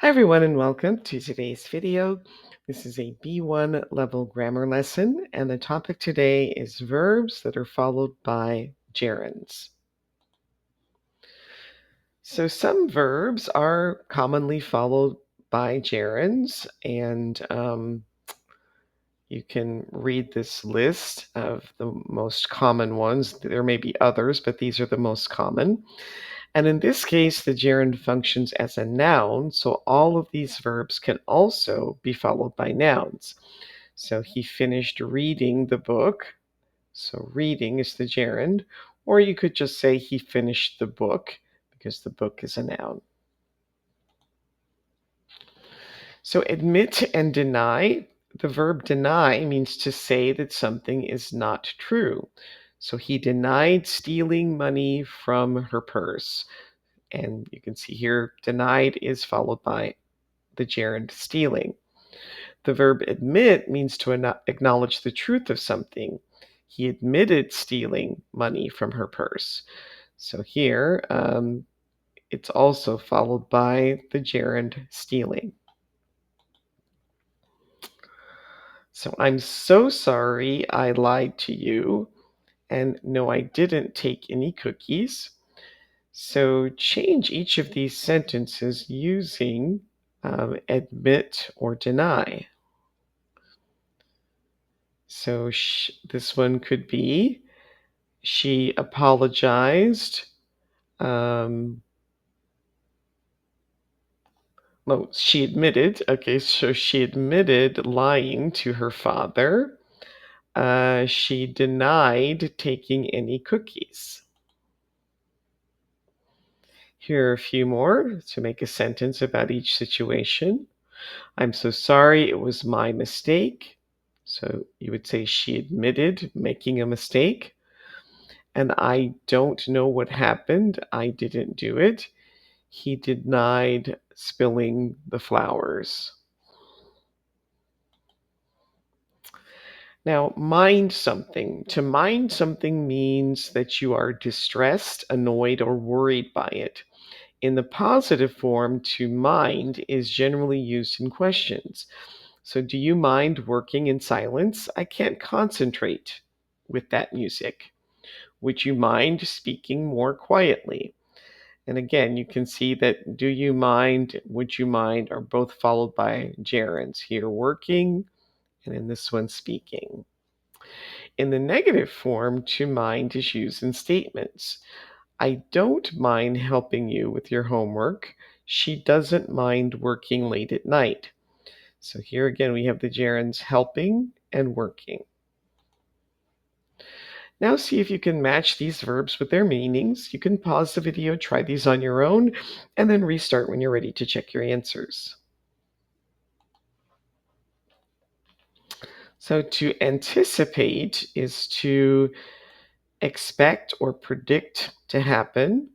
Hi everyone and welcome to today's video. This is a B1 level grammar lesson and the topic today is verbs that are followed by gerunds. So some verbs are commonly followed by gerunds and you can read this list of the most common ones. There may be others, but these are the most common. And in this case, the gerund functions as a noun, so all of these verbs can also be followed by nouns. So he finished reading the book. So reading is the gerund. Or you could just say he finished the book because the book is a noun. So admit and deny. The verb deny means to say that something is not true. So he denied stealing money from her purse. And you can see here, denied is followed by the gerund stealing. The verb admit means to acknowledge the truth of something. He admitted stealing money from her purse. So here, it's also followed by the gerund stealing. So I'm so sorry I lied to you. And no, I didn't take any cookies. So change each of these sentences using admit or deny. So this one could be, she apologized. No, she admitted. Okay, so she admitted lying to her father. She denied taking any cookies. Here are a few more to make a sentence about each situation. I'm so sorry, it was my mistake. So you would say she admitted making a mistake. And I don't know what happened. I didn't do it. He denied spilling the flowers. Now, mind something. To mind something means that you are distressed, annoyed, or worried by it. In the positive form, to mind is generally used in questions. So, do you mind working in silence? I can't concentrate with that music. Would you mind speaking more quietly? And again, you can see that do you mind, would you mind are both followed by gerunds. Here, working, and in this one, speaking. In the negative form, to mind is used in statements. I don't mind helping you with your homework. She doesn't mind working late at night. So here again, we have the gerunds helping and working. Now see if you can match these verbs with their meanings. You can pause the video, try these on your own, and then restart when you're ready to check your answers. So to anticipate is to expect or predict to happen.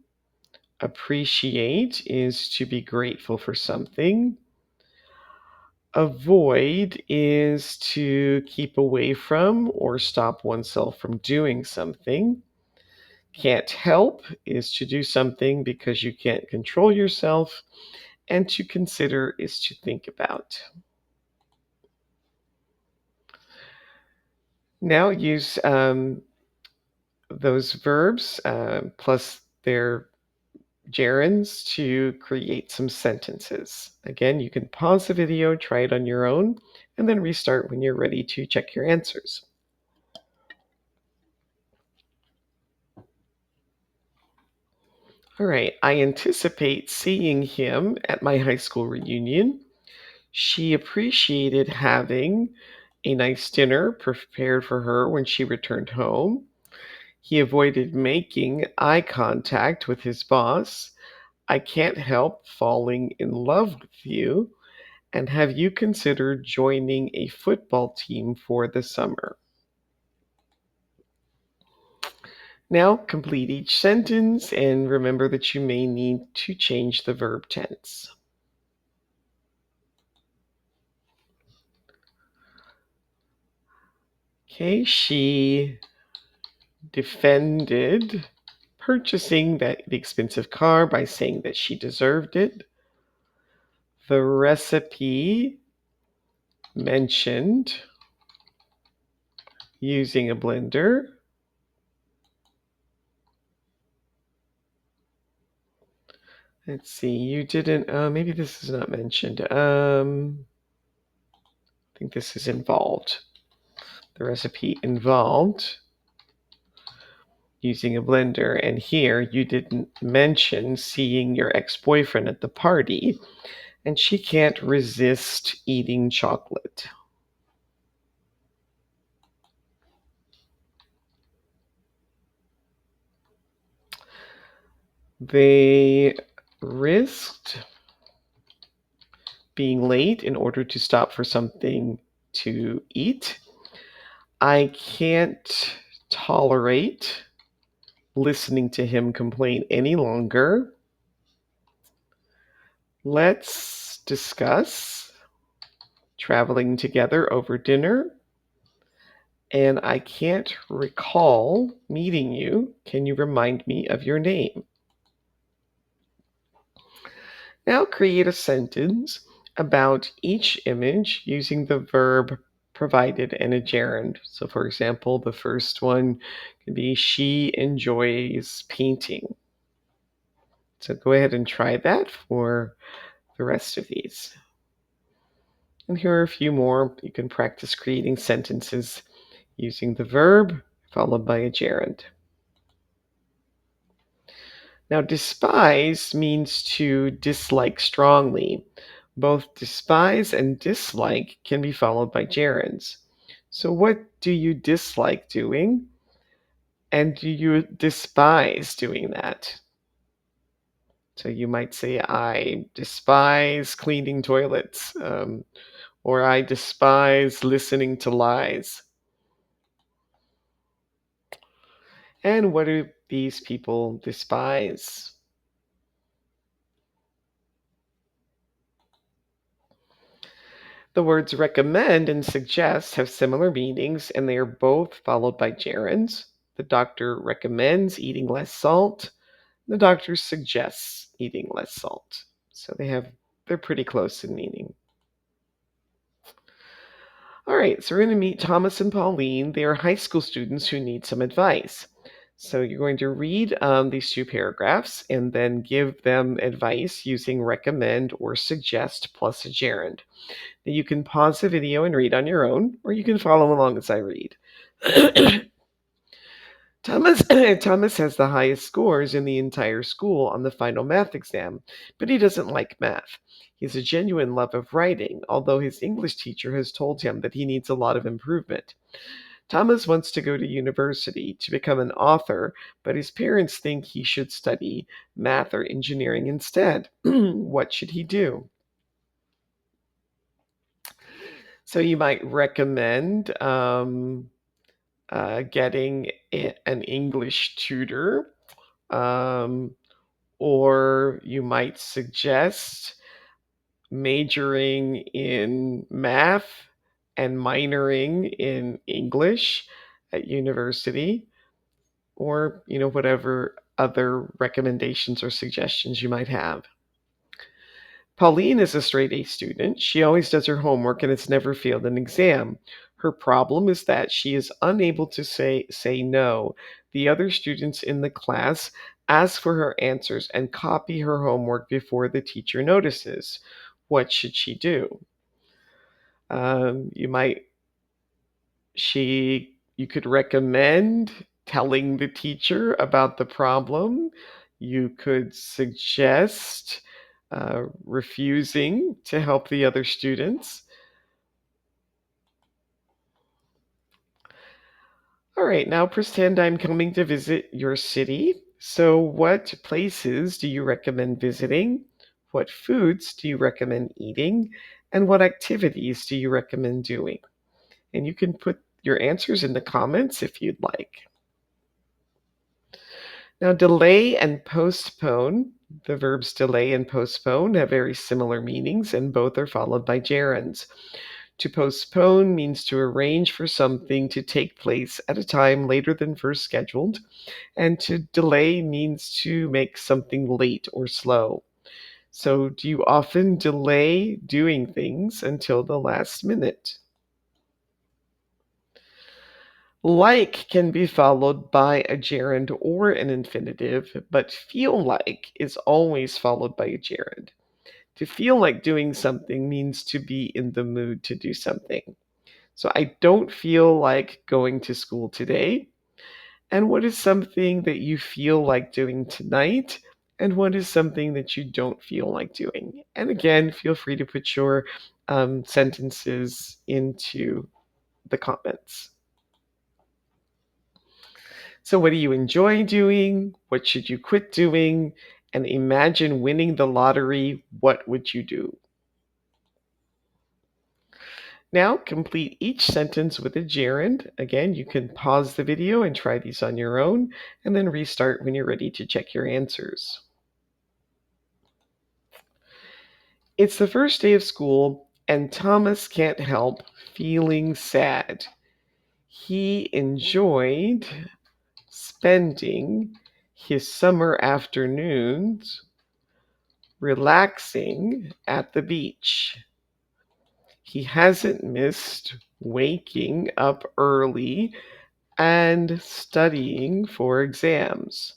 Appreciate is to be grateful for something. Avoid is to keep away from or stop oneself from doing something. Can't help is to do something because you can't control yourself. And to consider is to think about. Now use those verbs plus their gerunds to create some sentences. Again, you can pause the video, try it on your own, and then restart when you're ready to check your answers. All right, I anticipate seeing him at my high school reunion. She appreciated having a nice dinner prepared for her when she returned home. He avoided making eye contact with his boss. I can't help falling in love with you. And have you considered joining a football team for the summer? Now complete each sentence and remember that you may need to change the verb tense. Okay, she defended purchasing the expensive car by saying that she deserved it. the recipe mentioned using a blender. Let's see, you didn't, maybe this is not mentioned. I think this is involved. The recipe involved using a blender, and here you didn't mention seeing your ex-boyfriend at the party, and she can't resist eating chocolate. They risked being late in order to stop for something to eat. I can't tolerate listening to him complain any longer. Let's discuss traveling together over dinner. And I can't recall meeting you. Can you remind me of your name? Now create a sentence about each image using the verb provided in a gerund. So, for example, the first one could be she enjoys painting. So go ahead and try that for the rest of these. And here are a few more. You can practice creating sentences using the verb followed by a gerund. Now, despise means to dislike strongly. Both despise and dislike can be followed by gerunds. So, what do you dislike doing? And do you despise doing that? So, you might say, I despise cleaning toilets, or I despise listening to lies. And what do these people despise? The words recommend and suggest have similar meanings, and they are both followed by gerunds. The doctor recommends eating less salt. The doctor suggests eating less salt. So they're pretty close in meaning. All right, so we're going to meet Thomas and Pauline. They are high school students who need some advice. So you're going to read these two paragraphs and then give them advice using recommend or suggest plus a gerund. Now you can pause the video and read on your own, or you can follow along as I read. Thomas has the highest scores in the entire school on the final math exam, but he doesn't like math. He has a genuine love of writing, although his English teacher has told him that he needs a lot of improvement. Thomas wants to go to university to become an author, but his parents think he should study math or engineering instead. What should he do? So you might recommend getting an English tutor, um, or you might suggest majoring in math and minoring in English at university, or whatever other recommendations or suggestions you might have. Pauline is a straight A student. She always does her homework and has never failed an exam. Her problem is that she is unable to say no. The other students in the class ask for her answers and copy her homework before the teacher notices. What should she do? You might you could recommend telling the teacher about the problem. You could suggest refusing to help the other students. All right, now pretend I'm coming to visit your city. So, what places do you recommend visiting? What foods do you recommend eating? And what activities do you recommend doing? And you can put your answers in the comments if you'd like. Now, delay and postpone, the verbs delay and postpone have very similar meanings, and both are followed by gerunds. To postpone means to arrange for something to take place at a time later than first scheduled, and to delay means to make something late or slow. So, do you often delay doing things until the last minute? Like can be followed by a gerund or an infinitive, but feel like is always followed by a gerund. To feel like doing something means to be in the mood to do something. So I don't feel like going to school today. And what is something that you feel like doing tonight? And what is something that you don't feel like doing? And again, feel free to put your sentences into the comments. So, what do you enjoy doing? What should you quit doing? And imagine winning the lottery. What would you do? Now, complete each sentence with a gerund. Again, you can pause the video and try these on your own, and then restart when you're ready to check your answers. It's the first day of school, and Thomas can't help feeling sad. He enjoyed spending his summer afternoons relaxing at the beach. He hasn't missed waking up early and studying for exams.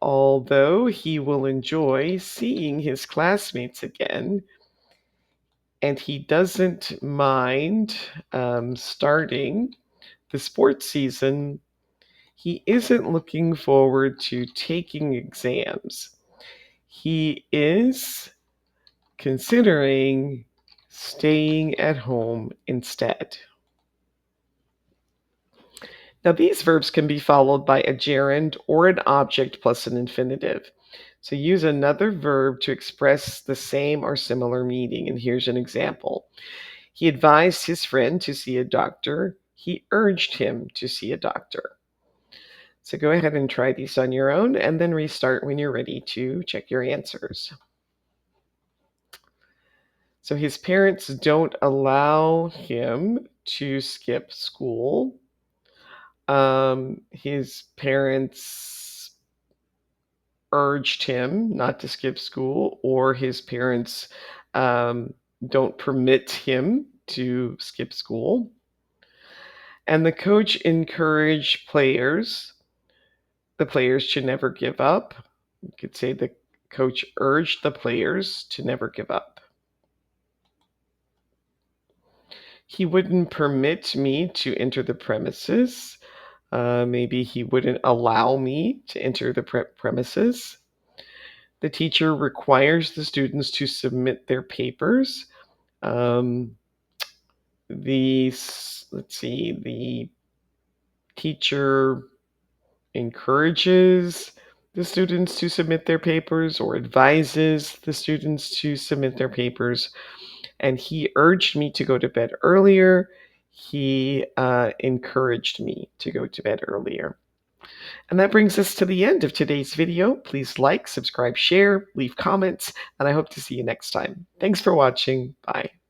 Although he will enjoy seeing his classmates again, and he doesn't mind starting the sports season, he isn't looking forward to taking exams. He is considering staying at home instead. Now, these verbs can be followed by a gerund or an object plus an infinitive. So use another verb to express the same or similar meaning. And here's an example. He advised his friend to see a doctor. He urged him to see a doctor. So go ahead and try these on your own and then restart when you're ready to check your answers. So his parents don't allow him to skip school. His parents urged him not to skip school, or his parents don't permit him to skip school. And the coach encouraged the players should never give up. You could say the coach urged the players to never give up. He wouldn't permit me to enter the premises. Maybe he wouldn't allow me to enter the premises. The teacher requires the students to submit their papers. Um, the teacher encourages the students to submit their papers or advises the students to submit their papers. And he urged me to go to bed earlier. He encouraged me to go to bed earlier. And that brings us to the end of today's video. Please like, subscribe, share, leave comments, and I hope to see you next time. Thanks for watching. Bye.